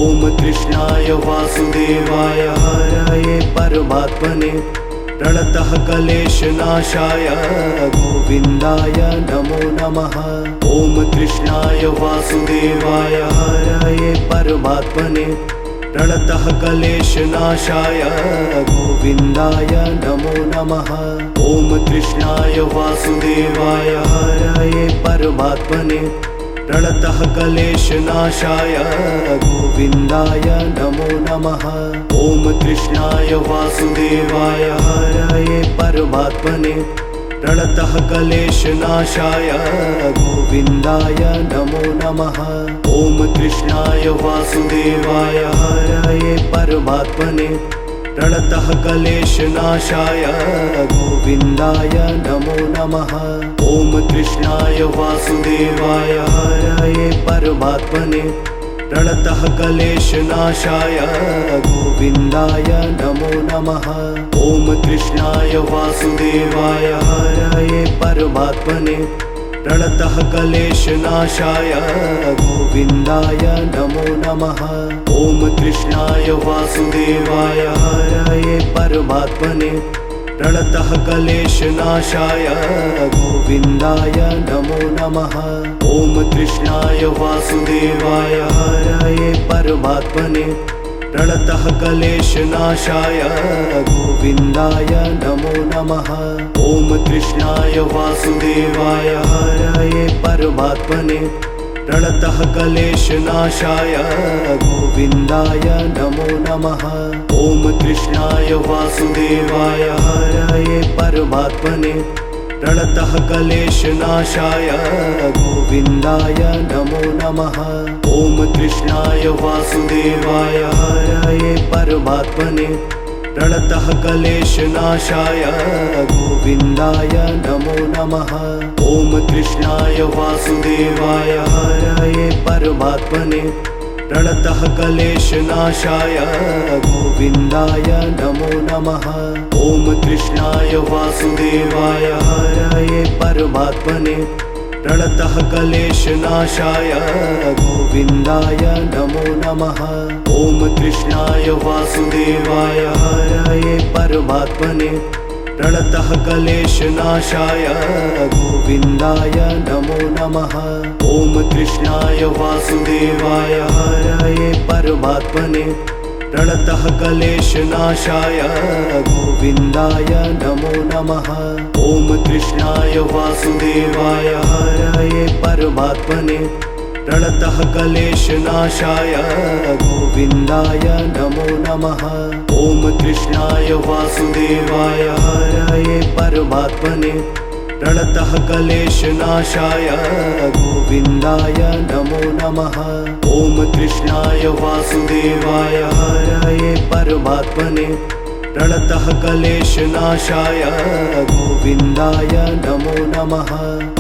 ॐ कृष्णाय वासुदेवाय हरये परमात्मने प्रणतः क्लेशनाशाय गोविन्दाय नमो नमः। ॐ कृष्णाय वासुदेवाय हरये परमात्मने प्रणतः क्लेशनाशाय गोविन्दाय नमो नमः। ॐ कृष्णाय वासुदेवाय हरये परमात्मने प्रणतः क्लेशनाशाय गोविन्दाय नमो नमः। ॐ कृष्णाय वासुदेवाय हरये परमात्मने प्रणतः क्लेशनाशाय गोविन्दाय नमो नमः। ॐ कृष्णाय वासुदेवाय हरये परमात्मने प्रणतः क्लेशनाशाय गोविन्दाय नमो नमः। ॐ कृष्णाय वासुदेवाय हरये परमात्मने प्रणतः क्लेशनाशाय गोविन्दाय नमो नमः। ॐ कृष्णाय वासुदेवाय हरये परमात्मने प्रणतः क्लेशनाशाय गोविन्दाय नमो नमः। ॐ कृष्णाय वासुदेवाय हरये परमात्मने प्रणतः क्लेशनाशाय गोविन्दाय नमो नमः। ॐ कृष्णाय वासुदेवाय हरये परमात्मने प्रणतः क्लेशनाशाय गोविन्दाय नमो नमः। ॐ कृष्णाय वासुदेवाय हरये परमात्मने प्रणतः क्लेशनाशाय गोविन्दाय नमो नमः। ॐ कृष्णाय वासुदेवाय हरये परमात्मने प्रणतः क्लेशनाशाय गोविन्दाय नमो नमः। ॐ कृष्णाय वासुदेवाय हरये परमात्मने प्रणतः क्लेशनाशाय गोविन्दाय नमो नमः। ॐ कृष्णाय वासुदेवाय हरये परमात्मने प्रणतः क्लेशनाशाय गोविन्दाय नमो नमः। ॐ कृष्णाय वासुदेवाय हरये परमात्मने प्रणतः क्लेशनाशाय गोविन्दाय नमो नमः। ॐ कृष्णाय वासुदेवाय हरये परमात्मने प्रणतः क्लेशनाशाय गोविन्दाय नमो नमः। ॐ कृष्णाय वासुदेवाय हरये परमात्मने प्रणतः क्लेशनाशाय गोविन्दाय नमो नमः। ॐ कृष्णाय वासुदेवाय हरये परमात्मने प्रणतः क्लेशनाशाय गोविन्दाय नमो नमः। ॐ कृष्णाय वासुदेवाय हरये परमात्मने प्रणतः क्लेशनाशाय गोविन्दाय नमो नमः। ॐ कृष्णाय वासुदेवाय हरये परमात्मने प्रणतः क्लेशनाशाय गोविन्दाय नमो नमः।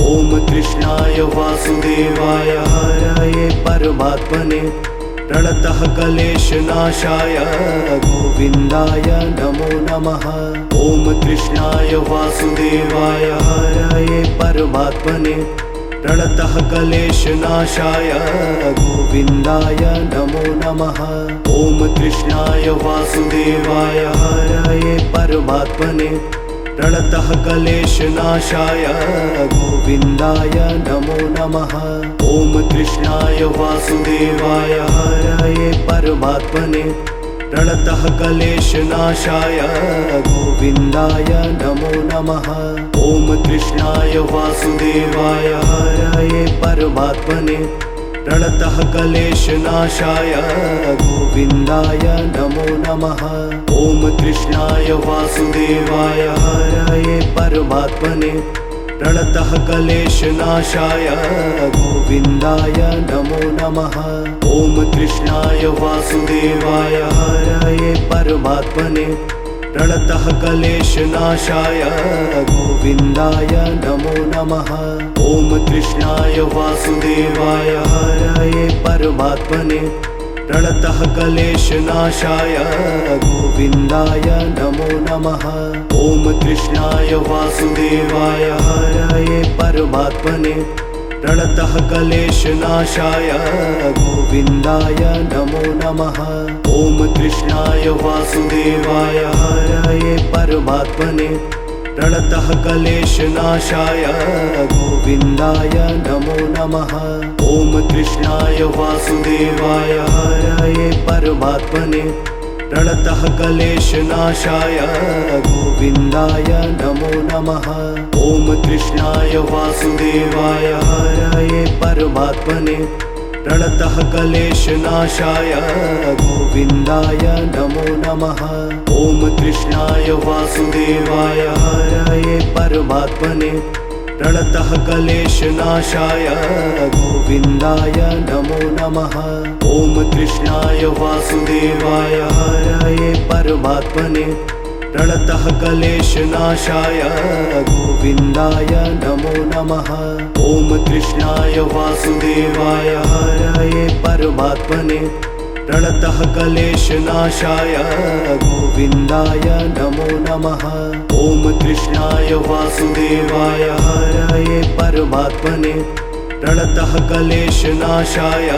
ॐ कृष्णाय वासुदेवाय हरये परमात्मने प्रणतः क्लेशनाशाय गोविन्दाय नमो नमः। ॐ कृष्णाय वासुदेवाय हरये परमात्मने प्रणतः क्लेशनाशाय गोविन्दाय नमो नमः। ॐ कृष्णाय वासुदेवाय हरये परमात्मने प्रणतः क्लेशनाशाय गोविन्दाय नमो नमः। ॐ कृष्णाय वासुदेवाय हरये परमात्मने प्रणतः क्लेशनाशाय गोविन्दाय नमो नमः। ॐ कृष्णाय वासुदेवाय हरये परमात्मने प्रणतः क्लेशनाशाय गोविन्दाय नमो नमः। ॐ कृष्णाय वासुदेवाय हरये परमात्मने प्रणतः क्लेशनाशाय गोविन्दाय नमो नमः। ॐ कृष्णाय वासुदेवाय हरये परमात्मने प्रणतः क्लेशनाशाय गोविन्दाय नमो नमः। ॐ कृष्णाय वासुदेवाय हरये परमात्मने प्रणतः क्लेशनाशाय गोविन्दाय नमो नमः। ॐ कृष्णाय वासुदेवाय हरये परमात्मने प्रणतः क्लेशनाशाय गोविन्दाय नमो नमः। ॐ कृष्णाय वासुदेवाय हरये परमात्मने प्रणतः क्लेशनाशाय गोविन्दाय नमो नमः। ॐ कृष्णाय वासुदेवाय हरये परमात्मने प्रणतः क्लेशनाशाय गोविन्दाय नमो नमः। ॐ कृष्णाय वासुदेवाय हरये परमात्मने प्रणतः क्लेशनाशाय गोविन्दाय नमो नमः। ॐ कृष्णाय वासुदेवाय हरये परमात्मने प्रणतः क्लेशनाशाय गोविन्दाय नमो नमः। ॐ कृष्णाय वासुदेवाय हरये परमात्मने प्रणतः क्लेशनाशाय गोविन्दाय नमो नमः। ॐ कृष्णाय वासुदेवाय हरये परमात्मने प्रणतः क्लेशनाशाय गोविन्दाय नमो नमः। ॐ कृष्णाय वासुदेवाय हरये परमात्मने प्रणतः क्लेशनाशाय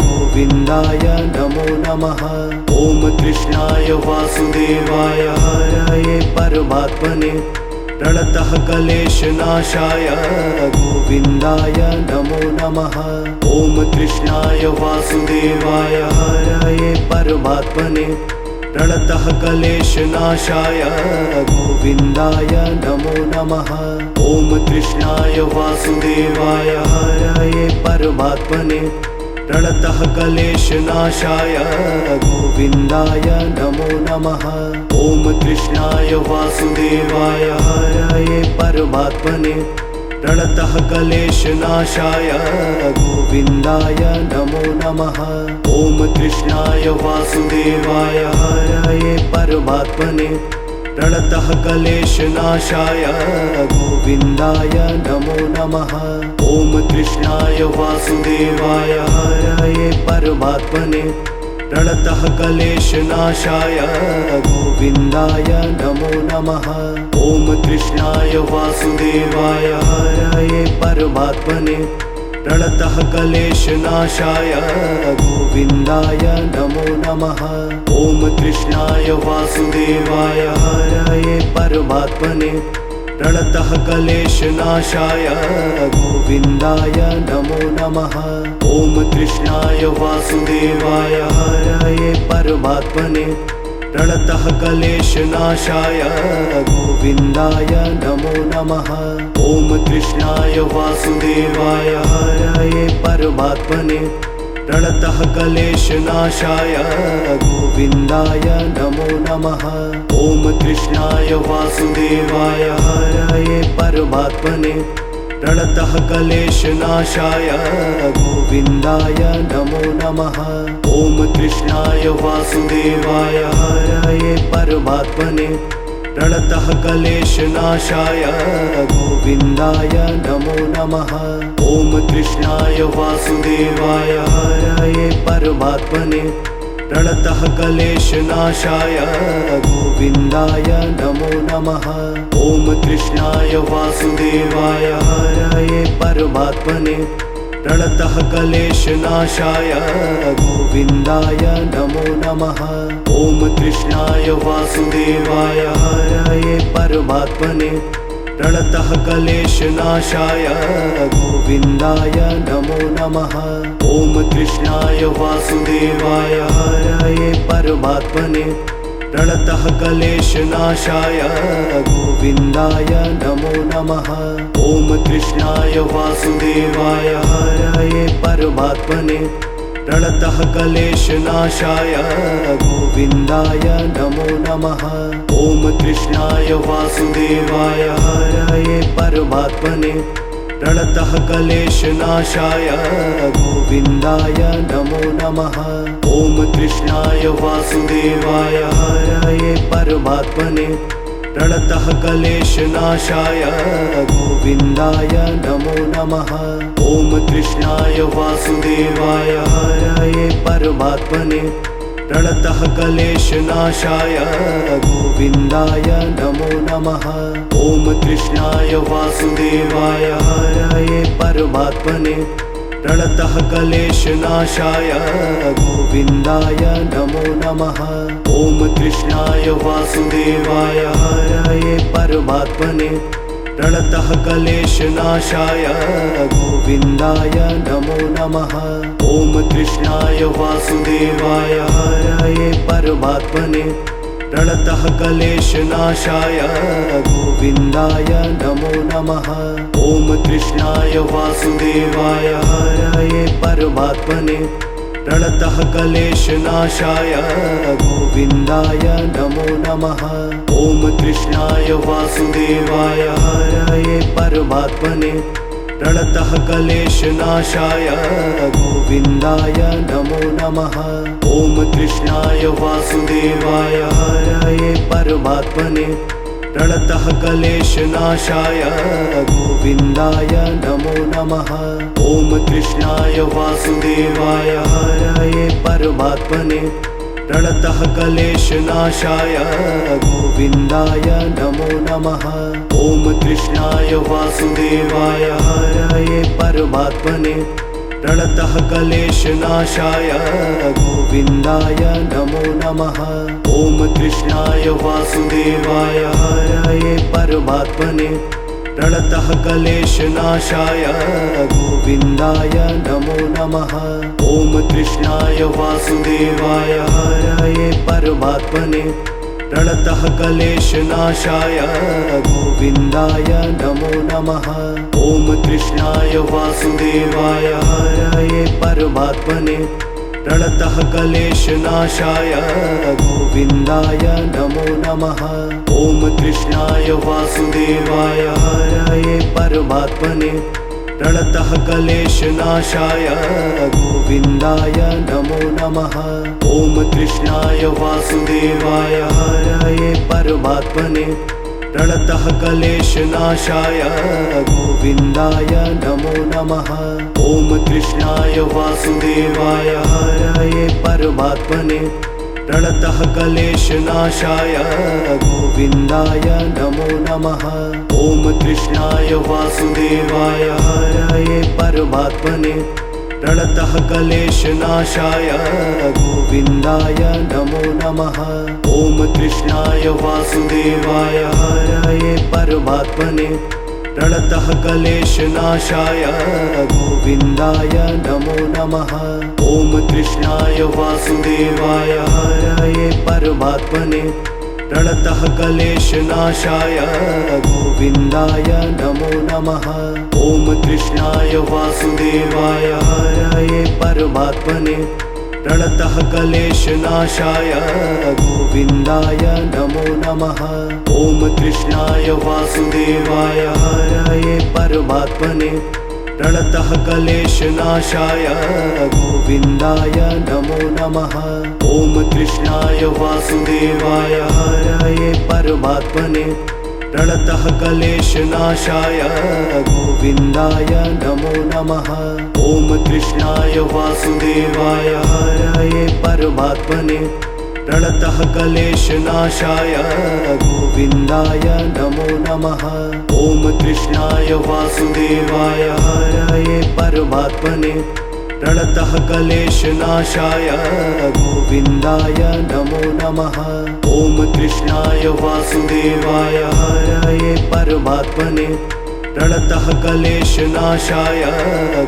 गोविन्दाय नमो नमः। ॐ कृष्णाय वासुदेवाय हरये परमात्मने प्रणतः क्लेशनाशाय गोविन्दाय नमो नमः। ॐ कृष्णाय वासुदेवाय हरये परमात्मने प्रणतः क्लेशनाशाय गोविन्दाय नमो नमः। ॐ कृष्णाय वासुदेवाय हरये परमात्मने प्रणतः क्लेशनाशाय गोविन्दाय नमो नमः। ॐ कृष्णाय वासुदेवाय हरये परमात्मने प्रणतः क्लेशनाशाय गोविन्दाय नमो नमः। ॐ कृष्णाय वासुदेवाय हरये परमात्मने प्रणतः क्लेशनाशाय गोविन्दाय नमो नमः। ॐ कृष्णाय वासुदेवाय हरये परमात्मने प्रणतः क्लेशनाशाय गोविन्दाय नमो नमः। ॐ कृष्णाय वासुदेवाय हरये परमात्मने प्रणतः क्लेशनाशाय गोविन्दाय नमो नमः। ॐ कृष्णाय वासुदेवाय हरये परमात्मने प्रणतः क्लेशनाशाय गोविन्दाय नमो नमः। ॐ कृष्णाय वासुदेवाय हरये परमात्मने प्रणतः क्लेशनाशाय गोविन्दाय नमो नमः। ॐ कृष्णाय वासुदेवाय हरये परमात्मने प्रणतः क्लेशनाशाय गोविन्दाय नमो नमः। ॐ कृष्णाय वासुदेवाय हरये परमात्मने प्रणतः क्लेशनाशाय गोविन्दाय नमो नमः। ॐ कृष्णाय वासुदेवाय हरये परमात्मने प्रणतः क्लेशनाशाय गोविन्दाय नमो नमः। ॐ कृष्णाय वासुदेवाय हरये परमात्मने प्रणतः क्लेशनाशाय गोविन्दाय नमो नमः। ॐ कृष्णाय वासुदेवाय हरये परमात्मने प्रणतः क्लेशनाशाय गोविन्दाय नमो नमः। ॐ कृष्णाय वासुदेवाय हरये परमात्मने प्रणतः क्लेशनाशाय गोविन्दाय नमो नमः। ॐ कृष्णाय वासुदेवाय हरये परमात्मने प्रणतः क्लेशनाशाय गोविन्दाय नमो नमः। ॐ कृष्णाय वासुदेवाय हरये परमात्मने प्रणतः क्लेशनाशाय गोविन्दाय नमो नमः। ॐ कृष्णाय वासुदेवाय हरये परमात्मने प्रणतः क्लेशनाशाय गोविन्दाय नमो नमः। ॐ कृष्णाय वासुदेवाय हरये परमात्मने प्रणतः क्लेशनाशाय गोविन्दाय नमो नमः। ॐ कृष्णाय वासुदेवाय हरये परमात्मने प्रणतः क्लेशनाशाय गोविन्दाय नमो नमः। ॐ कृष्णाय वासुदेवाय हरये परमात्मने प्रणतः क्लेशनाशाय गोविन्दाय नमो नमः। ॐ कृष्णाय वासुदेवाय हरये परमात्मने प्रणतः क्लेशनाशाय गोविन्दाय नमो नमः। ॐ कृष्णाय वासुदेवाय हरये परमात्मने प्रणतः क्लेशनाशाय गोविन्दाय नमो नमः। ॐ कृष्णाय वासुदेवाय हरये परमात्मने प्रणतः क्लेशनाशाय गोविन्दाय नमो नमः। ॐ कृष्णाय वासुदेवाय हरये परमात्मने प्रणतः क्लेशनाशाय गोविन्दाय नमो नमः। ॐ कृष्णाय वासुदेवाय हरये परमात्मने प्रणतः क्लेशनाशाय गोविन्दाय नमो नमः। ॐ कृष्णाय वासुदेवाय हरये परमात्मने प्रणतः क्लेशनाशाय गोविन्दाय नमो नमः। ॐ कृष्णाय वासुदेवाय हरये परमात्मने प्रणतः क्लेशनाशाय गोविन्दाय नमो नमः। ॐ कृष्णाय वासुदेवाय हरये परमात्मने प्रणतः क्लेशनाशाय गोविन्दाय नमो नमः। ॐ कृष्णाय वासुदेवाय हरये परमात्मने प्रणतः क्लेशनाशाय गोविन्दाय नमो नमः। ॐ कृष्णाय वासुदेवाय हरये परमात्मने प्रणतः क्लेशनाशाय गोविन्दाय नमो नमः। ॐ कृष्णाय वासुदेवाय हरये परमात्मने प्रणतः क्लेशनाशाय गोविन्दाय नमो नमः। ॐ कृष्णाय वासुदेवाय हरये परमात्मने प्रणतः क्लेशनाशाय गोविन्दाय नमो नमः। ॐ कृष्णाय वासुदेवाय हरये परमात्मने प्रणतः क्लेशनाशाय गोविन्दाय नमो नमः। ॐ कृष्णाय वासुदेवाय हरये परमात्मने प्रणतः क्लेशनाशाय गोविन्दाय नमो नमः। ॐ कृष्णाय वासुदेवाय हरये परमात्मने प्रणतः क्लेशनाशाय गोविन्दाय नमो नमः। ॐ कृष्णाय वासुदेवाय हरये परमात्मने प्रणतः क्लेशनाशाय गोविन्दाय नमो नमः। ॐ कृष्णाय वासुदेवाय हरये परमात्मने प्रणतः क्लेशनाशाय गोविन्दाय नमो नमः। ॐ कृष्णाय वासुदेवाय हरये परमात्मने प्रणतः क्लेशनाशाय गोविन्दाय नमो नमः। ॐ कृष्णाय वासुदेवाय हरये परमात्मने प्रणतः क्लेशनाशाय गोविन्दाय नमो नमः। ॐ कृष्णाय वासुदेवाय हरये परमात्मने प्रणतः क्लेशनाशाय गोविन्दाय नमो नमः। ॐ कृष्णाय वासुदेवाय हरये परमात्मने प्रणतः क्लेशनाशाय गोविन्दाय नमो नमः। ॐ कृष्णाय वासुदेवाय हरये परमात्मने प्रणतः क्लेशनाशाय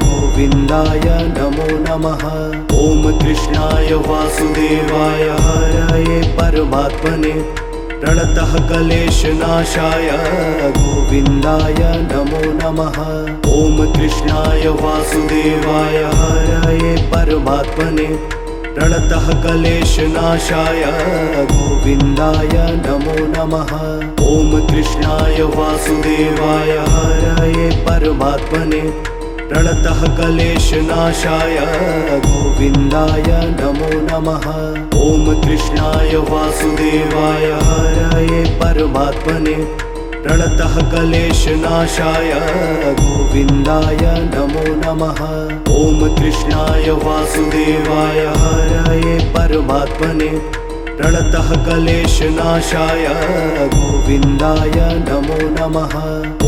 गोविन्दाय नमो नमः। ॐ कृष्णाय वासुदेवाय हरये परमात्मने प्रणतः क्लेशनाशाय गोविन्दाय नमो नमः। ॐ कृष्णाय वासुदेवाय हरये परमात्मने प्रणतः क्लेशनाशाय गोविन्दाय नमो नमः। ॐ कृष्णाय वासुदेवाय हरये परमात्मने प्रणतः क्लेशनाशाय गोविन्दाय नमो नमः। ॐ कृष्णाय वासुदेवाय हरये परमात्मने प्रणतः क्लेशनाशाय गोविन्दाय नमो नमः। ॐ कृष्णाय वासुदेवाय हरये परमात्मने प्रणतः क्लेशनाशाय गोविन्दाय नमो नमः।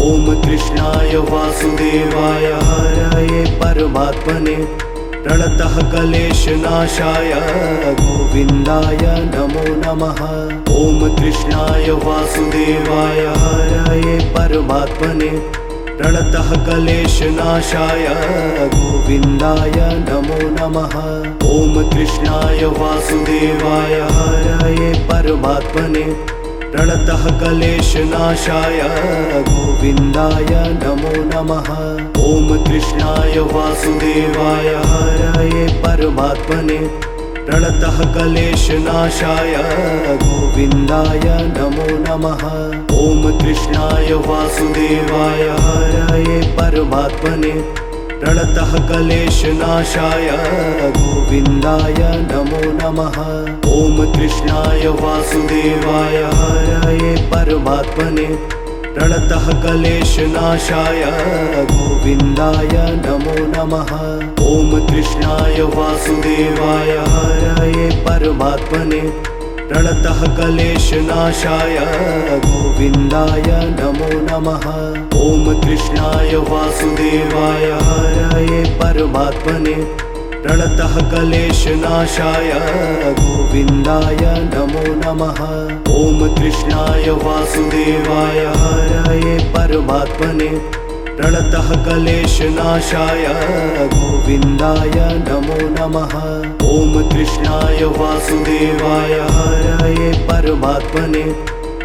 ॐ कृष्णाय वासुदेवाय हरये परमात्मने प्रणतः क्लेशनाशाय गोविन्दाय नमो नमः। ॐ कृष्णाय वासुदेवाय हरये परमात्मने प्रणतः क्लेशनाशाय गोविन्दाय नमो नमः। ॐ कृष्णाय वासुदेवाय हरये परमात्मने प्रणतः क्लेशनाशाय गोविन्दाय नमो नमः। ॐ कृष्णाय वासुदेवाय हरये परमात्मने प्रणतः क्लेशनाशाय गोविन्दाय नमो नमः। ॐ कृष्णाय वासुदेवाय हरये परमात्मने प्रणतः क्लेशनाशाय गोविन्दाय नमो नमः। ॐ कृष्णाय वासुदेवाय हरये परमात्मने प्रणतः क्लेशनाशाय गोविन्दाय नमो नमः। ॐ कृष्णाय वासुदेवाय हरये परमात्मने प्रणतः क्लेशनाशाय गोविन्दाय नमो नमः। ॐ कृष्णाय वासुदेवाय हरये परमात्मने प्रणतः क्लेशनाशाय गोविन्दाय नमो नमः। ॐ कृष्णाय वासुदेवाय हरये परमात्मने प्रणतः क्लेशनाशाय गोविन्दाय नमो नमः। ॐ कृष्णाय वासुदेवाय हरये परमात्मने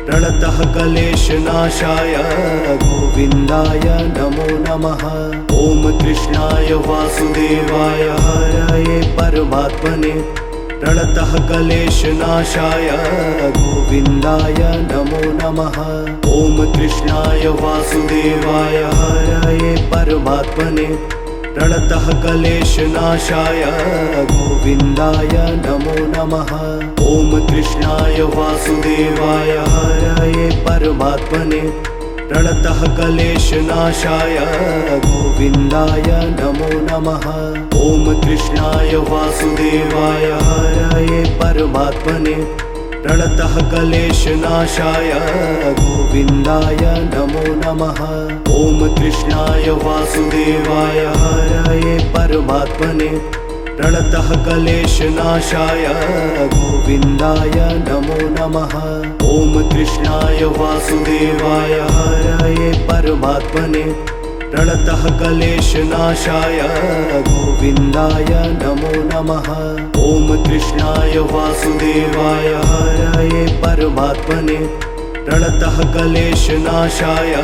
प्रणतः क्लेशनाशाय गोविन्दाय नमो नमः। ॐ कृष्णाय वासुदेवाय हरये परमात्मने प्रणतः क्लेशनाशाय गोविन्दाय नमो नमः। ॐ कृष्णाय वासुदेवाय हरये परमात्मने प्रणतः क्लेशनाशाय गोविन्दाय नमो नमः। ॐ कृष्णाय वासुदेवाय हरये परमात्मने प्रणतः क्लेशनाशाय गोविन्दाय नमो नमः। ॐ कृष्णाय वासुदेवाय हरये परमात्मने प्रणतः क्लेशनाशाय गोविन्दाय नमो नमः। ॐ कृष्णाय वासुदेवाय हरये परमात्मने प्रणतः क्लेशनाशाय गोविन्दाय नमो नमः। ॐ कृष्णाय वासुदेवाय हरये परमात्मने प्रणतः क्लेशनाशाय गोविन्दाय नमो नमः। ॐ कृष्णाय वासुदेवाय हरये परमात्मने प्रणतः क्लेशनाशाय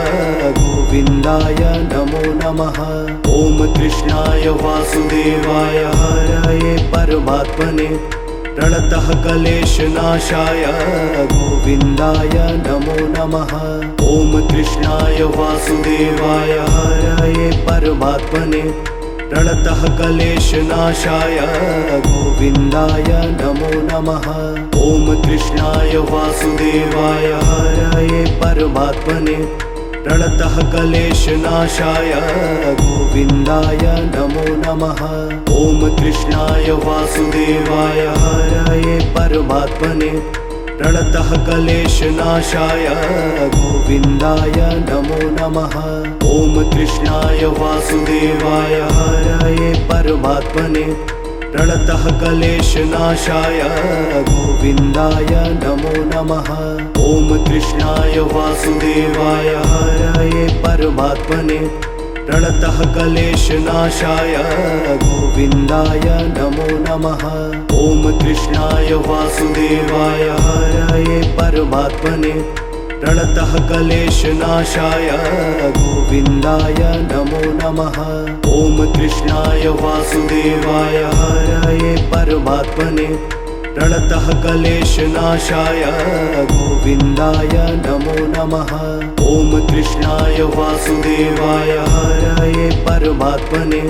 गोविन्दाय नमो नमः। ॐ कृष्णाय वासुदेवाय हरये परमात्मने प्रणतः क्लेशनाशाय गोविन्दाय नमो नमः। ॐ कृष्णाय वासुदेवाय हरये परमात्मने प्रणतः क्लेशनाशाय गोविन्दाय नमो नमः। ॐ कृष्णाय वासुदेवाय हरये परमात्मने प्रणतः क्लेशनाशाय गोविन्दाय नमो नमः। ॐ कृष्णाय वासुदेवाय हरये परमात्मने प्रणतः क्लेशनाशाय गोविन्दाय नमो नमः। ॐ कृष्णाय वासुदेवाय हरये परमात्मने प्रणतः क्लेशनाशाय गोविन्दाय नमो नमः। ॐ कृष्णाय वासुदेवाय हरये परमात्मने प्रणतः क्लेशनाशाय गोविन्दाय नमो नमः। ॐ कृष्णाय वासुदेवाय हरये परमात्मने प्रणतः क्लेशनाशाय गोविन्दाय नमो नमः। ॐ कृष्णाय वासुदेवाय हरये परमात्मने प्रणतः क्लेशनाशाय गोविन्दाय नमो नमः। ॐ कृष्णाय वासुदेवाय हरये परमात्मने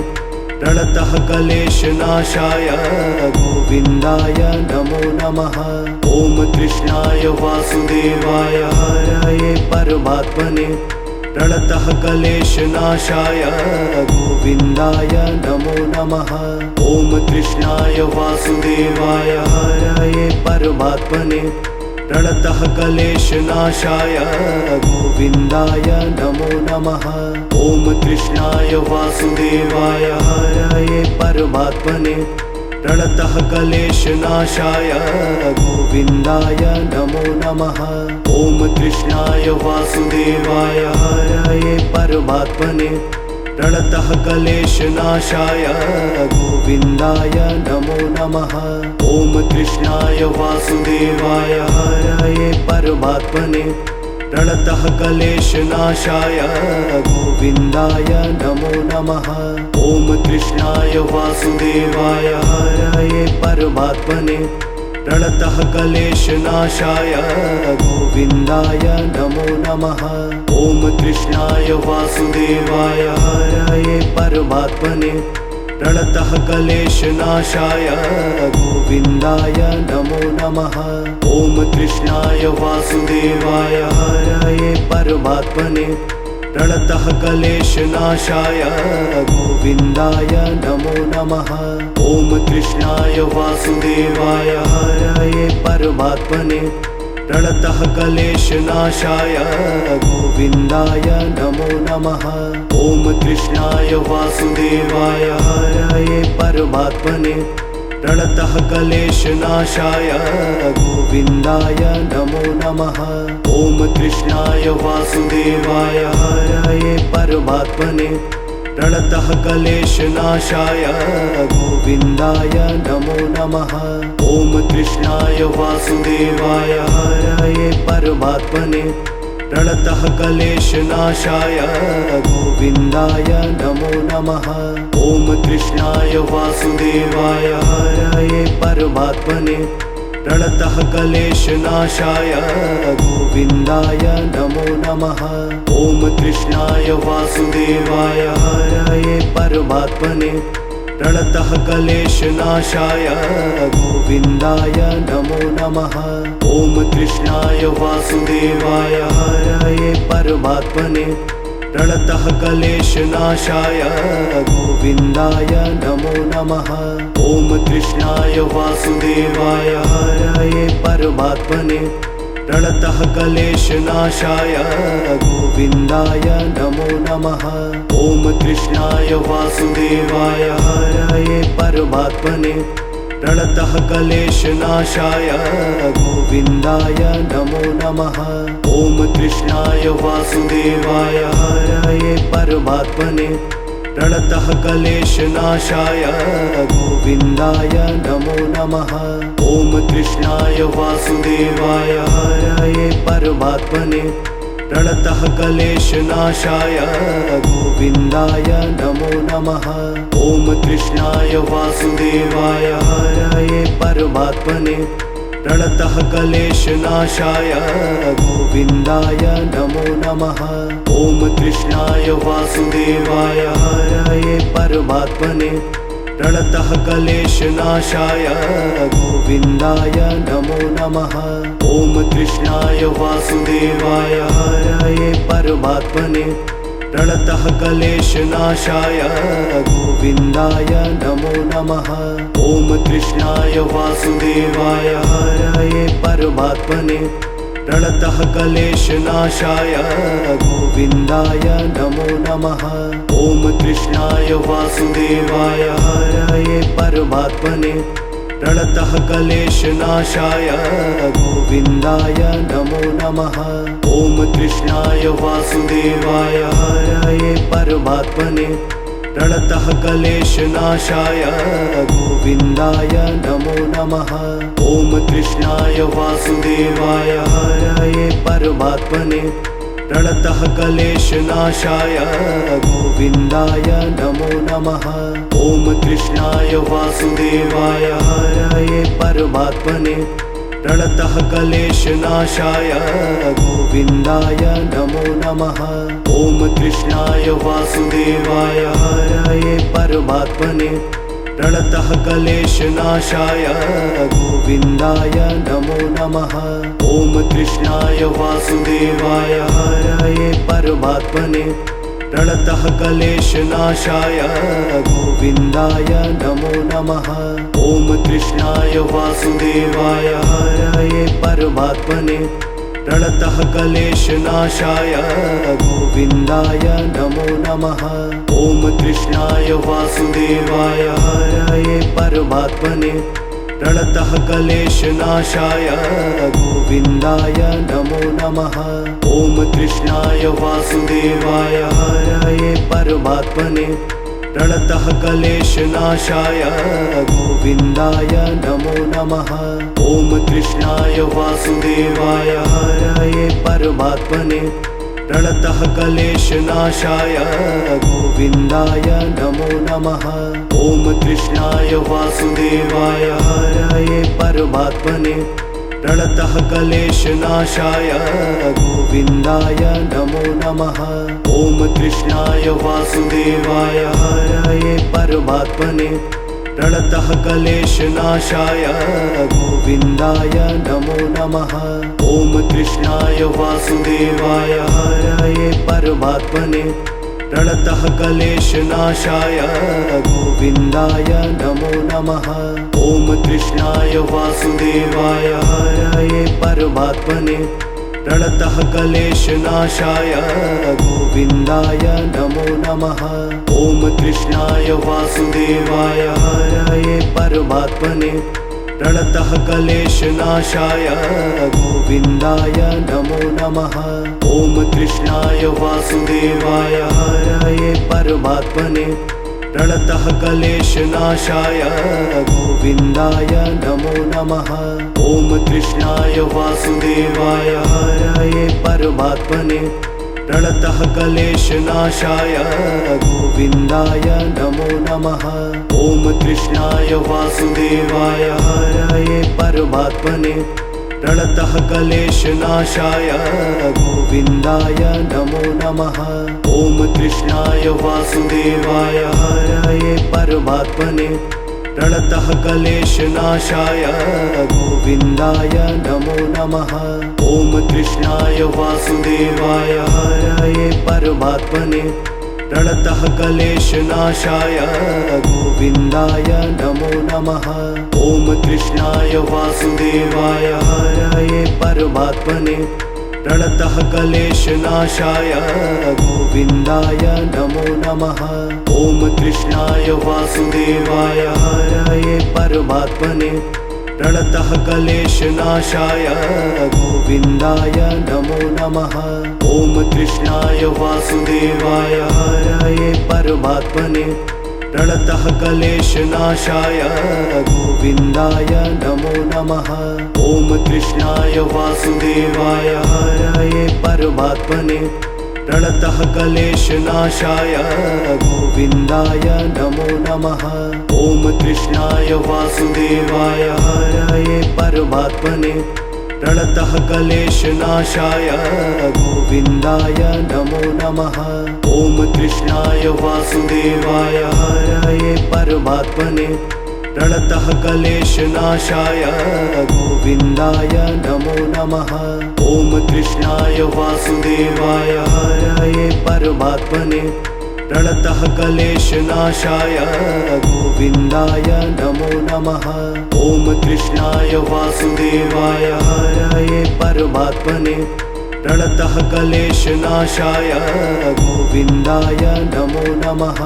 प्रणतः क्लेशनाशाय गोविन्दाय नमो नमः। ॐ कृष्णाय वासुदेवाय हरये परमात्मने प्रणतः क्लेशनाशाय गोविन्दाय नमो नमः। ॐ कृष्णाय वासुदेवाय हरये परमात्मने प्रणतः क्लेशनाशाय गोविन्दाय नमो नमः। ॐ कृष्णाय वासुदेवाय हरये परमात्मने प्रणतः क्लेशनाशाय गोविन्दाय नमो नमः। ॐ कृष्णाय वासुदेवाय हरये परमात्मने प्रणतः क्लेशनाशाय गोविन्दाय नमो नमः। ॐ कृष्णाय वासुदेवाय हरये परमात्मने प्रणतः क्लेशनाशाय गोविन्दाय नमो नमः। ॐ कृष्णाय वासुदेवाय हरये परमात्मने प्रणतः क्लेशनाशाय गोविन्दाय नमो नमः। ॐ कृष्णाय वासुदेवाय हरये परमात्मने प्रणतः क्लेशनाशाय गोविन्दाय नमो नमः। ॐ कृष्णाय वासुदेवाय हरये परमात्मने प्रणतः क्लेशनाशाय गोविन्दाय नमो नमः। ॐ कृष्णाय वासुदेवाय हरये परमात्मने प्रणतः क्लेशनाशाय गोविन्दाय नमो नमः। ॐ कृष्णाय वासुदेवाय हरये परमात्मने प्रणतः क्लेशनाशाय गोविन्दाय नमो नमः। ॐ कृष्णाय वासुदेवाय हरये परमात्मने प्रणतः क्लेशनाशाय गोविन्दाय नमो नमः। ॐ कृष्णाय वासुदेवाय हरये परमात्मने प्रणतः क्लेशनाशाय गोविन्दाय नमो नमः। ॐ कृष्णाय वासुदेवाय हरये परमात्मने प्रणतः क्लेशनाशाय गोविन्दाय नमो नमः। ॐ कृष्णाय वासुदेवाय हरये परमात्मने प्रणतः क्लेशनाशाय गोविन्दाय नमो नमः। ॐ कृष्णाय वासुदेवाय हरये परमात्मने प्रणतः क्लेशनाशाय गोविन्दाय नमो नमः। ॐ कृष्णाय वासुदेवाय हरये परमात्मने प्रणतः क्लेशनाशाय गोविन्दाय नमो नमः। ॐ कृष्णाय वासुदेवाय हरये परमात्मने प्रणतः क्लेशनाशाय गोविन्दाय नमो नमः। ॐ कृष्णाय वासुदेवाय हरये परमात्मने प्रणतः क्लेशनाशाय गोविन्दाय नमो नमः। ॐ कृष्णाय वासुदेवाय हरये परमात्मने प्रणतः क्लेशनाशाय गोविन्दाय नमो नमः। ॐ कृष्णाय वासुदेवाय हरये परमात्मने प्रणतः क्लेशनाशाय गोविन्दाय नमो नमः। ॐ कृष्णाय वासुदेवाय हरये परमात्मने प्रणतः क्लेशनाशाय गोविन्दाय नमो नमः। ॐ कृष्णाय वासुदेवाय हरये परमात्मने प्रणतः क्लेशनाशाय गोविन्दाय नमो नमः। ॐ कृष्णाय वासुदेवाय हरये परमात्मने प्रणतः क्लेशनाशाय गोविन्दाय नमो नमः। ॐ कृष्णाय वासुदेवाय हरये परमात्मने प्रणतः क्लेशनाशाय गोविन्दाय नमो नमः। ॐ कृष्णाय वासुदेवाय हरये परमात्मने प्रणतः क्लेशनाशाय गोविन्दाय नमो नमः। ॐ कृष्णाय वासुदेवाय हरये परमात्मने प्रणतः क्लेशनाशाय गोविन्दाय नमो नमः। ॐ कृष्णाय वासुदेवाय हरये परमात्मने प्रणतः क्लेशनाशाय गोविन्दाय नमो नमः। ॐ कृष्णाय वासुदेवाय हरये परमात्मने प्रणतः क्लेशनाशाय गोविन्दाय नमो नमः। ॐ कृष्णाय वासुदेवाय हरये परमात्मने प्रणतः क्लेशनाशाय गोविन्दाय नमो नमः। ॐ कृष्णाय वासुदेवाय हरये परमात्मने प्रणतः क्लेशनाशाय गोविन्दाय नमो नमः। ॐ कृष्णाय वासुदेवाय हरये परमात्मने प्रणतः क्लेशनाशाय गोविन्दाय नमो नमः। ॐ कृष्णाय वासुदेवाय हरये परमात्मने प्रणतः क्लेशनाशाय गोविन्दाय नमो नमः। ॐ कृष्णाय वासुदेवाय हरये परमात्मने प्रणतः क्लेशनाशाय गोविन्दाय नमो नमः। ॐ कृष्णाय वासुदेवाय हरये परमात्मने प्रणतः क्लेशनाशाय गोविन्दाय नमो नमः। ॐ कृष्णाय वासुदेवाय हरये परमात्मने प्रणतः क्लेशनाशाय गोविन्दाय नमो नमः। ॐ कृष्णाय वासुदेवाय हरये परमात्मने प्रणतः क्लेशनाशाय गोविन्दाय नमो नमः। ॐ कृष्णाय वासुदेवाय हरये परमात्मने प्रणतः क्लेशनाशाय गोविन्दाय नमो नमः। ॐ कृष्णाय वासुदेवाय हरये परमात्मने प्रणतः क्लेशनाशाय गोविन्दाय नमो नमः। ॐ कृष्णाय वासुदेवाय हरये परमात्मने प्रणतः क्लेशनाशाय गोविन्दाय नमो नमः। ॐ कृष्णाय वासुदेवाय हरये परमात्मने प्रणतः क्लेशनाशाय गोविन्दाय नमो नमः। ॐ कृष्णाय वासुदेवाय हरये परमात्मने प्रणतः क्लेशनाशाय गोविन्दाय नमो नमः। ॐ कृष्णाय वासुदेवाय हरये परमात्मने प्रणतः क्लेशनाशाय गोविन्दाय नमो नमः। ॐ कृष्णाय वासुदेवाय हरये परमात्मने प्रणतः क्लेशनाशाय गोविन्दाय नमो नमः। ॐ कृष्णाय वासुदेवाय हरये परमात्मने प्रणतः क्लेशनाशाय गोविन्दाय नमो नमः। ॐ कृष्णाय वासुदेवाय हरये परमात्मने प्रणतः क्लेशनाशाय गोविन्दाय नमो नमः। ॐ कृष्णाय वासुदेवाय हरये परमात्मने प्रणतः क्लेशनाशाय गोविन्दाय नमो नमः। ॐ कृष्णाय वासुदेवाय हरये परमात्मने प्रणतः क्लेशनाशाय गोविन्दाय नमो नमः। ॐ कृष्णाय वासुदेवाय हरये परमात्मने प्रणतः क्लेशनाशाय गोविन्दाय नमो नमः। ॐ कृष्णाय वासुदेवाय हरये परमात्मने प्रणतः क्लेशनाशाय गोविन्दाय नमो नमः। ॐ कृष्णाय वासुदेवाय हरये परमात्मने प्रणतः क्लेशनाशाय गोविन्दाय नमो नमः। ॐ कृष्णाय वासुदेवाय हरये परमात्मने प्रणतः क्लेशनाशाय गोविन्दाय नमो नमः।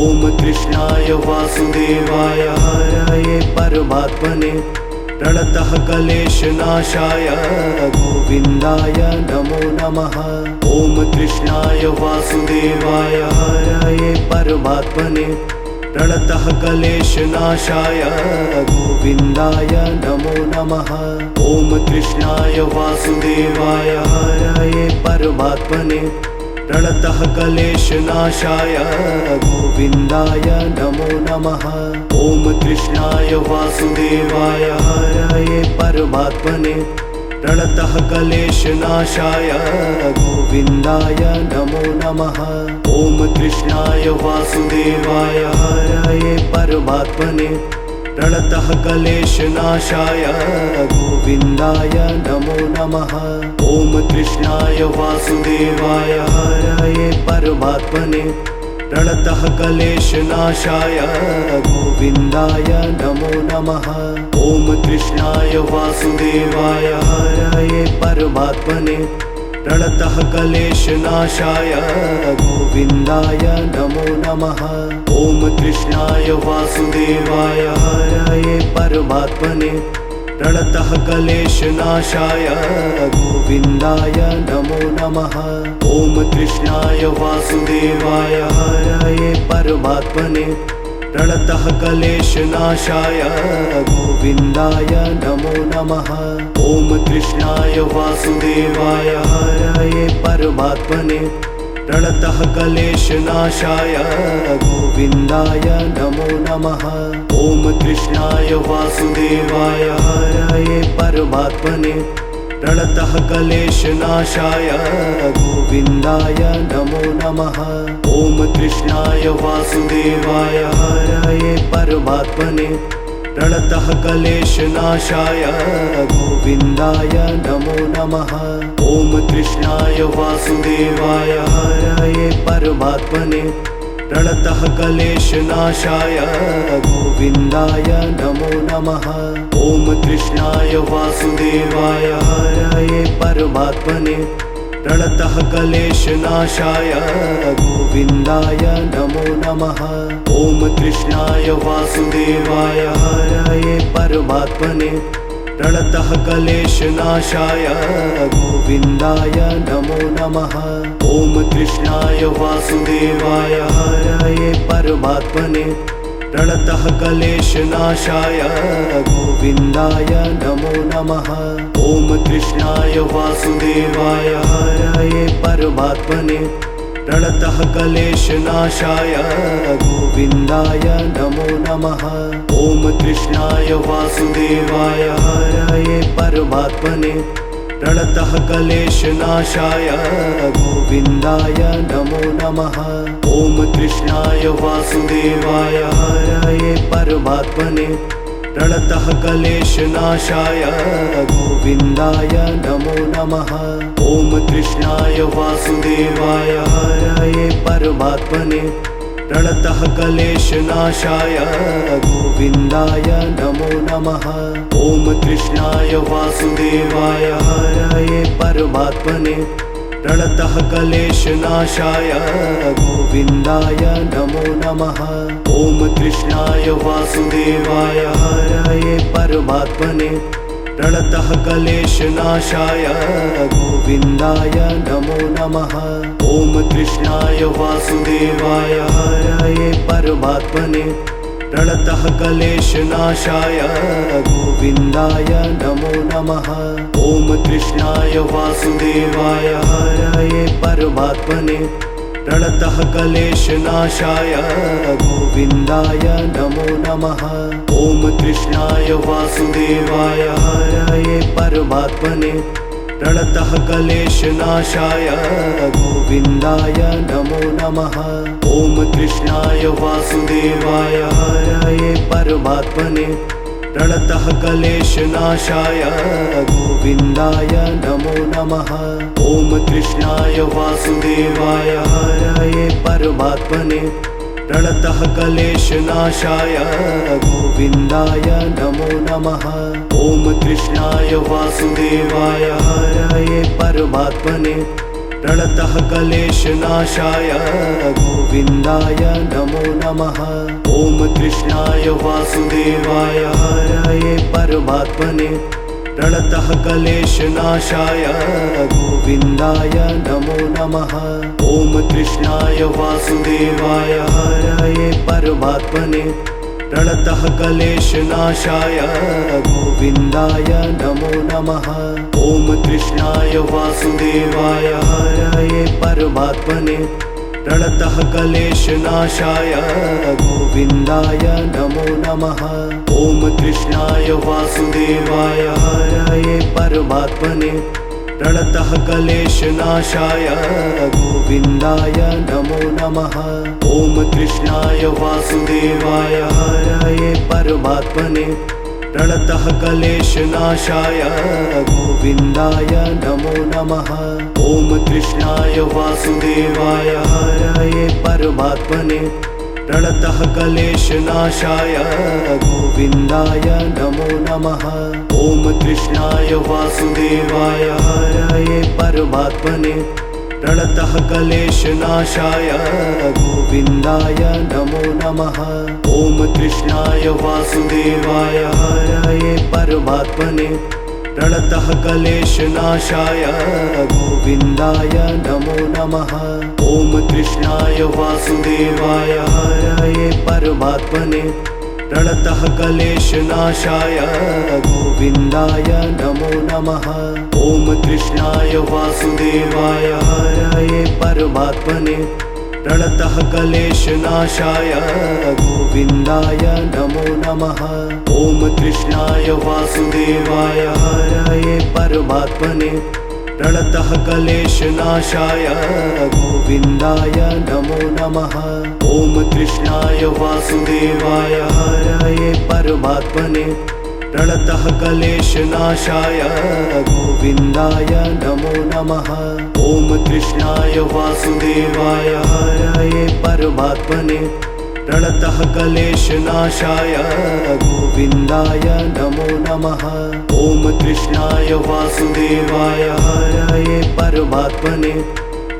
ॐ कृष्णाय वासुदेवाय हरये परमात्मने प्रणतः क्लेशनाशाय गोविन्दाय नमो नमः। ॐ कृष्णाय वासुदेवाय हरये परमात्मने प्रणतः क्लेशनाशाय गोविन्दाय नमो नमः। ॐ कृष्णाय वासुदेवाय हरये परमात्मने प्रणतः क्लेशनाशाय गोविन्दाय नमो नमः। ॐ कृष्णाय वासुदेवाय हरये परमात्मने प्रणतः क्लेशनाशाय गोविन्दाय नमो नमः। ॐ कृष्णाय वासुदेवाय हरये परमात्मने प्रणतः क्लेशनाशाय गोविन्दाय नमो नमः। ॐ कृष्णाय वासुदेवाय हरये परमात्मने प्रणतः क्लेशनाशाय गोविन्दाय नमो नमः। ॐ कृष्णाय वासुदेवाय हरये परमात्मने प्रणतः क्लेशनाशाय गोविन्दाय नमो नमः। ॐ कृष्णाय वासुदेवाय हरये परमात्मने प्रणतः क्लेशनाशाय गोविन्दाय नमो नमः। ॐ कृष्णाय वासुदेवाय हरये परमात्मने प्रणतः क्लेशनाशाय गोविन्दाय नमो नमः। ॐ कृष्णाय वासुदेवाय हरये परमात्मने प्रणतः क्लेशनाशाय गोविन्दाय नमो नमः। ॐ कृष्णाय वासुदेवाय हरये परमात्मने प्रणतः क्लेशनाशाय गोविन्दाय नमो नमः। ॐ कृष्णाय वासुदेवाय हरये परमात्मने प्रणतः क्लेशनाशाय गोविन्दाय नमो नमः। ॐ कृष्णाय वासुदेवाय हरये परमात्मने प्रणतः क्लेशनाशाय गोविन्दाय नमो नमः। ॐ कृष्णाय वासुदेवाय हरये परमात्मने प्रणतः क्लेशनाशाय गोविन्दाय नमो नमः। ॐ कृष्णाय वासुदेवाय हरये परमात्मने प्रणतः क्लेशनाशाय गोविन्दाय नमो नमः। ॐ कृष्णाय वासुदेवाय हरये परमात्मने प्रणतः क्लेशनाशाय गोविन्दाय नमो नमः। ॐ कृष्णाय वासुदेवाय हरये परमात्मने प्रणतः क्लेशनाशाय गोविन्दाय नमो नमः। ॐ कृष्णाय वासुदेवाय हरये परमात्मने प्रणतः क्लेशनाशाय गोविन्दाय नमो नमः। ॐ कृष्णाय वासुदेवाय हरये परमात्मने प्रणतः क्लेशनाशाय गोविन्दाय नमो नमः। ॐ कृष्णाय वासुदेवाय हरये परमात्मने प्रणतः क्लेशनाशाय गोविन्दाय नमो नमः। ॐ कृष्णाय वासुदेवाय हरये परमात्मने प्रणतः क्लेशनाशाय गोविन्दाय नमो नमः। ॐ कृष्णाय वासुदेवाय हरये परमात्मने प्रणतः क्लेशनाशाय गोविन्दाय नमो नमः। ॐ कृष्णाय वासुदेवाय हरये परमात्मने प्रणतः क्लेशनाशाय गोविन्दाय नमो नमः। ॐ कृष्णाय वासुदेवाय हरये परमात्मने प्रणतः क्लेशनाशाय गोविन्दाय नमो नमः। ॐ कृष्णाय वासुदेवाय हरये परमात्मने प्रणतः क्लेशनाशाय गोविन्दाय नमो नमः। ॐ कृष्णाय वासुदेवाय हरये परमात्मने प्रणतः क्लेशनाशाय गोविन्दाय नमो नमः। ॐ कृष्णाय वासुदेवाय हरये परमात्मने प्रणतः क्लेशनाशाय गोविन्दाय नमो नमः। ॐ कृष्णाय वासुदेवाय हरये परमात्मने प्रणतः क्लेशनाशाय गोविन्दाय नमो नमः। ॐ कृष्णाय वासुदेवाय हरये परमात्मने प्रणतः क्लेशनाशाय गोविन्दाय नमो नमः। ॐ कृष्णाय वासुदेवाय हरये परमात्मने प्रणतः क्लेशनाशाय गोविन्दाय नमो नमः। ॐ कृष्णाय वासुदेवाय हरये परमात्मने प्रणतः क्लेशनाशाय गोविन्दाय नमो नमः। ॐ कृष्णाय वासुदेवाय परमात्मने प्रणतः क्लेशनाशाय गोविन्दाय नमो नमः। ॐ कृष्णाय वासुदेवाय हरये परमात्मने प्रणतः क्लेशनाशाय गोविन्दाय नमो नमः। ॐ कृष्णाय वासुदेवाय हरये परमात्मने प्रणतः क्लेशनाशाय गोविन्दाय नमो नमः। ॐ कृष्णाय वासुदेवाय हरये परमात्मने प्रणतः क्लेशनाशाय गोविन्दाय नमो नमः। ॐ कृष्णाय वासुदेवाय हरये परमात्मने प्रणतः क्लेशनाशाय गोविन्दाय नमो नमः। ॐ कृष्णाय वासुदेवाय हरये परमात्मने प्रणतः क्लेशनाशाय गोविन्दाय नमो नमः। ॐ कृष्णाय वासुदेवाय हरये परमात्मने प्रणतः क्लेशनाशाय गोविन्दाय नमो नमः। ॐ कृष्णाय वासुदेवाय हरये परमात्मने प्रणतः क्लेशनाशाय गोविन्दाय नमो नमः। ॐ कृष्णाय वासुदेवाय हरये परमात्मने प्रणतः क्लेशनाशाय गोविन्दाय नमो नमः। ॐ कृष्णाय वासुदेवाय हरये परमात्मने प्रणतः क्लेशनाशाय गोविन्दाय नमो नमः। ॐ कृष्णाय वासुदेवाय हरये परमात्मने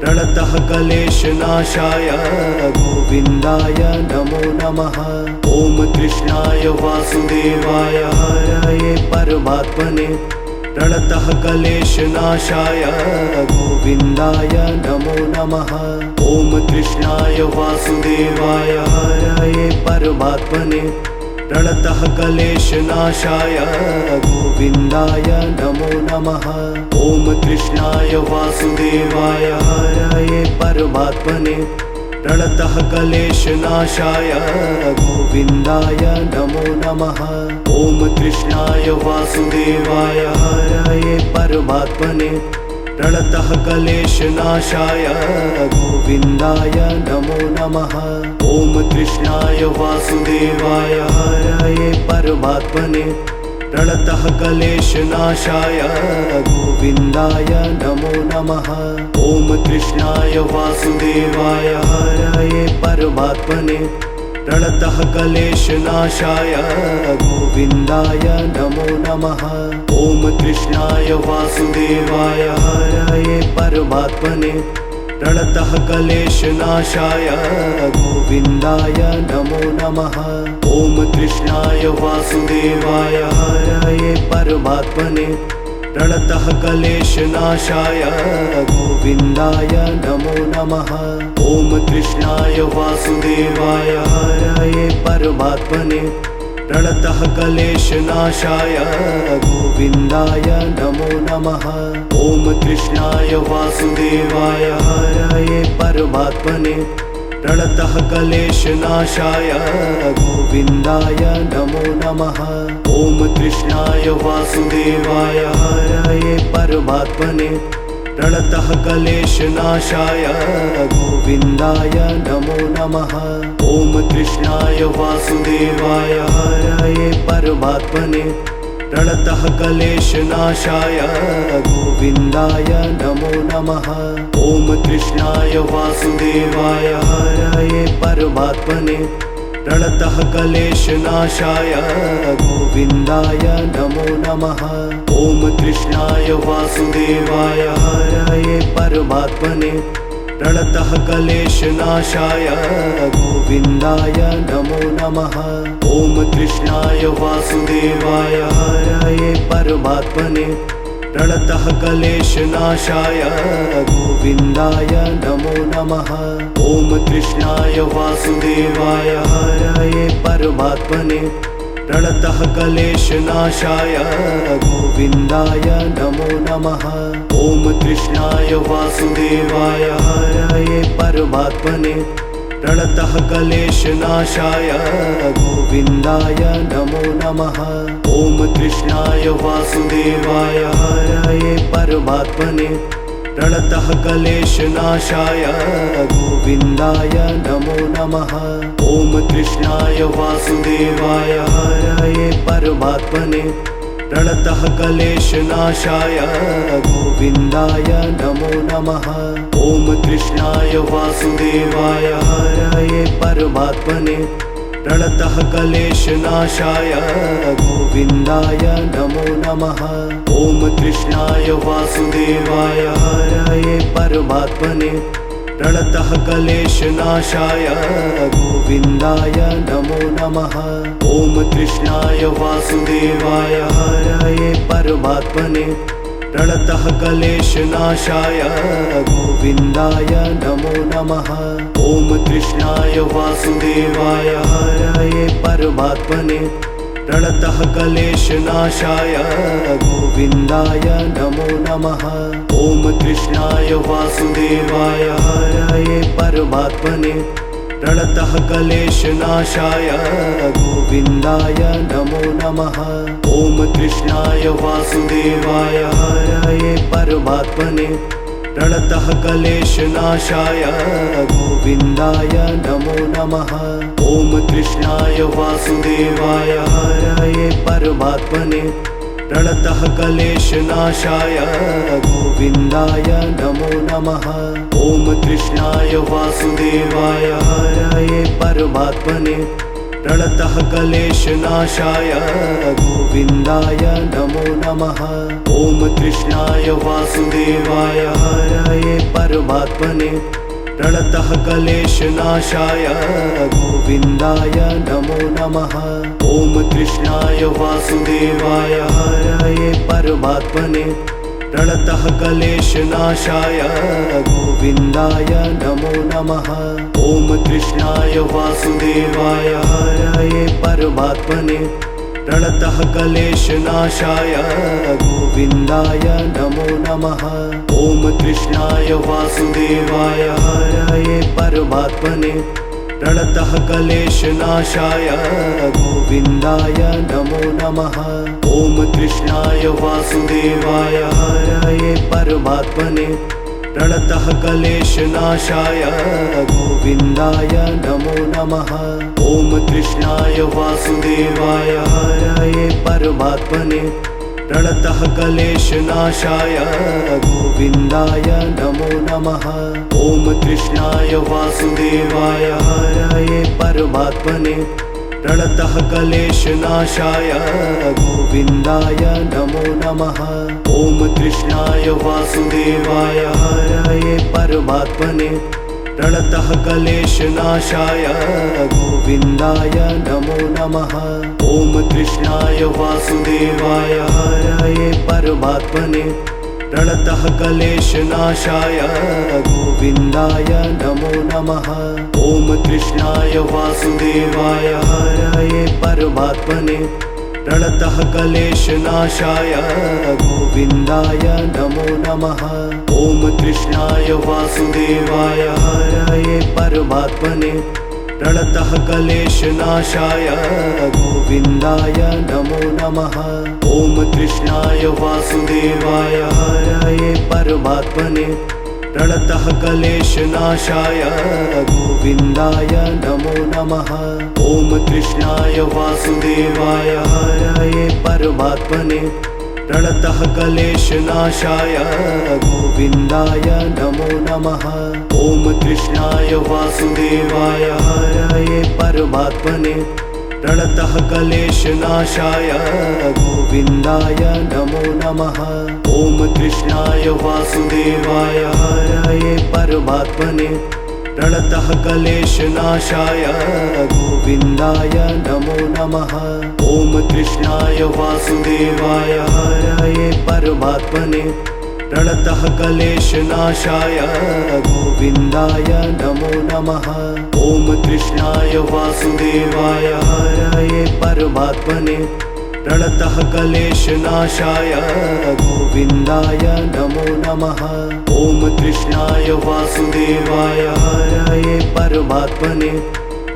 प्रणतः क्लेशनाशाय गोविन्दाय नमो नमः। ॐ कृष्णाय वासुदेवाय हरये परमात्मने प्रणतः क्लेशनाशाय गोविन्दाय नमो नमः। ॐ कृष्णाय वासुदेवाय हरये परमात्मने प्रणतः क्लेशनाशाय गोविन्दाय नमो नमः। ॐ कृष्णाय वासुदेवाय हरये परमात्मने प्रणतः क्लेशनाशाय गोविन्दाय नमो नमः। ॐ कृष्णाय वासुदेवाय हरये परमात्मने प्रणतः क्लेशनाशाय गोविन्दाय नमो नमः। ॐ कृष्णाय वासुदेवाय हरये परमात्मने प्रणतः क्लेशनाशाय गोविन्दाय नमो नमः। ॐ कृष्णाय वासुदेवाय हरये परमात्मने प्रणतः क्लेशनाशाय गोविन्दाय नमो नमः। ॐ कृष्णाय वासुदेवाय हरये परमात्मने प्रणतः क्लेशनाशाय गोविन्दाय नमो नमः। ॐ कृष्णाय वासुदेवाय हरये परमात्मने प्रणतः क्लेशनाशाय गोविन्दाय नमो नमः। ॐ कृष्णाय वासुदेवाय हरये परमात्मने प्रणतः क्लेशनाशाय गोविन्दाय नमो नमः। ॐ कृष्णाय वासुदेवाय हरये परमात्मने प्रणतः क्लेशनाशाय गोविन्दाय नमो नमः। ॐ कृष्णाय वासुदेवाय हरये परमात्मने प्रणतः क्लेशनाशाय गोविन्दाय नमो नमः। ॐ कृष्णाय वासुदेवाय हरये परमात्मने प्रणतः क्लेशनाशाय गोविन्दाय नमो नमः। ॐ कृष्णाय वासुदेवाय हरये परमात्मने प्रणतः क्लेशनाशाय गोविन्दाय नमो नमः। ॐ कृष्णाय वासुदेवाय हरये परमात्मने प्रणतः क्लेशनाशाय गोविन्दाय नमो नमः। ॐ कृष्णाय वासुदेवाय हरये परमात्मने प्रणतः क्लेशनाशाय गोविन्दाय नमो नमः। ॐ कृष्णाय वासुदेवाय हरये परमात्मने प्रणतः क्लेशनाशाय गोविन्दाय नमो नमः। ॐ कृष्णाय वासुदेवाय हरये परमात्मने प्रणतः क्लेशनाशाय गोविन्दाय नमो नमः। ॐ कृष्णाय वासुदेवाय हरये परमात्मने प्रणतः क्लेशनाशाय गोविन्दाय नमो नमः। ॐ कृष्णाय वासुदेवाय हरये परमात्मने प्रणतः क्लेशनाशाय गोविन्दाय नमो नमः। ॐ कृष्णाय वासुदेवाय हरये परमात्मने प्रणतः क्लेशनाशाय गोविन्दाय नमो नमः। ॐ कृष्णाय वासुदेवाय हरये परमात्मने प्रणतः क्लेशनाशाय गोविन्दाय नमो नमः। ॐ कृष्णाय वासुदेवाय हरये परमात्मने प्रणतः क्लेशनाशाय गोविन्दाय नमो नमः। ॐ कृष्णाय वासुदेवाय हरये परमात्मने प्रणतः क्लेशनाशाय गोविन्दाय नमो नमः। ॐ कृष्णाय वासुदेवाय हरये परमात्मने प्रणतः क्लेशनाशाय गोविन्दाय नमो नमः। ॐ कृष्णाय वासुदेवाय हरये परमात्मने प्रणतः क्लेशनाशाय गोविन्दाय नमो नमः। ॐ कृष्णाय वासुदेवाय हरये परमात्मने प्रणतः क्लेशनाशाय गोविन्दाय नमो नमः। ॐ कृष्णाय वासुदेवाय हरये परमात्मने प्रणतः क्लेशनाशाय गोविन्दाय नमो नमः। ॐ कृष्णाय वासुदेवाय हरये परमात्मने प्रणतः क्लेशनाशाय गोविन्दाय नमो नमः। ॐ कृष्णाय वासुदेवाय हरये परमात्मने प्रणतः क्लेशनाशाय गोविन्दाय नमो नमः। ॐ कृष्णाय वासुदेवाय हरये परमात्मने प्रणतः क्लेशनाशाय गोविन्दाय नमो नमः। ॐ कृष्णाय वासुदेवाय हरये परमात्मने प्रणतः क्लेशनाशाय गोविन्दाय नमो नमः। ॐ कृष्णाय वासुदेवाय हरये परमात्मने प्रणतः क्लेशनाशाय गोविन्दाय नमो नमः। ॐ कृष्णाय वासुदेवाय हरये परमात्मने प्रणतः क्लेशनाशाय गोविन्दाय नमो नमः। ॐ कृष्णाय वासुदेवाय हरये परमात्मने प्रणतः क्लेशनाशाय गोविन्दाय नमो नमः। ॐ कृष्णाय वासुदेवाय हरये परमात्मने प्रणतः क्लेशनाशाय गोविन्दाय नमो नमः। ॐ कृष्णाय वासुदेवाय हरये परमात्मने प्रणतः क्लेशनाशाय गोविन्दाय नमो नमः। ॐ कृष्णाय वासुदेवाय हरये परमात्मने प्रणतः क्लेशनाशाय गोविन्दाय नमो नमः। ॐ कृष्णाय वासुदेवाय हरये परमात्मने प्रणतः क्लेशनाशाय गोविन्दाय नमो नमः। ॐ कृष्णाय वासुदेवाय हरये परमात्मने प्रणतः क्लेशनाशाय गोविन्दाय नमो नमः। ॐ कृष्णाय वासुदेवाय हरये परमात्मने प्रणतः क्लेशनाशाय गोविन्दाय नमो नमः। ॐ कृष्णाय वासुदेवाय हरये परमात्मने प्रणतः क्लेशनाशाय गोविन्दाय नमो नमः। ॐ कृष्णाय वासुदेवाय हरये परमात्मने प्रणतः क्लेशनाशाय गोविन्दाय नमो नमः। ॐ कृष्णाय वासुदेवाय हरये परमात्मने प्रणतः क्लेशनाशाय गोविन्दाय नमो नमः। ॐ कृष्णाय वासुदेवाय हरये परमात्मने प्रणतः क्लेशनाशाय गोविन्दाय नमो नमः। नमः। ॐ कृष्णाय वासुदेवाय हरये परमात्मने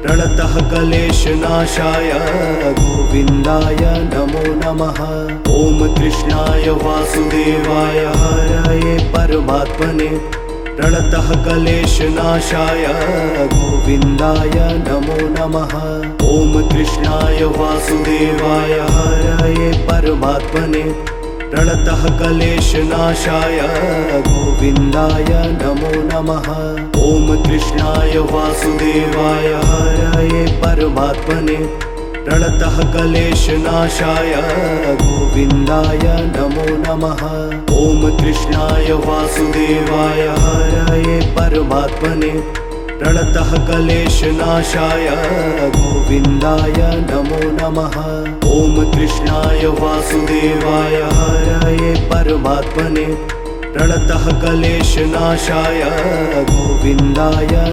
प्रणतः क्लेशनाशाय गोविन्दाय नमो नमः। ॐ कृष्णाय वासुदेवाय हरये परमात्मने प्रणतः क्लेशनाशाय गोविन्दाय नमो नमः। ॐ कृष्णाय वासुदेवाय हरये परमात्मने प्रणतः क्लेशनाशाय गोविन्दाय नमो नमः। ॐ कृष्णाय वासुदेवाय हरये परमात्मने प्रणतः क्लेशनाशाय गोविन्दाय नमो नमः। ॐ कृष्णाय वासुदेवाय हरये परमात्मने प्रणतः क्लेशनाशाय गोविन्दाय नमो नमः। ॐ कृष्णाय वासुदेवाय हरये परमात्मने प्रणतः क्लेशनाशाय गोविन्दाय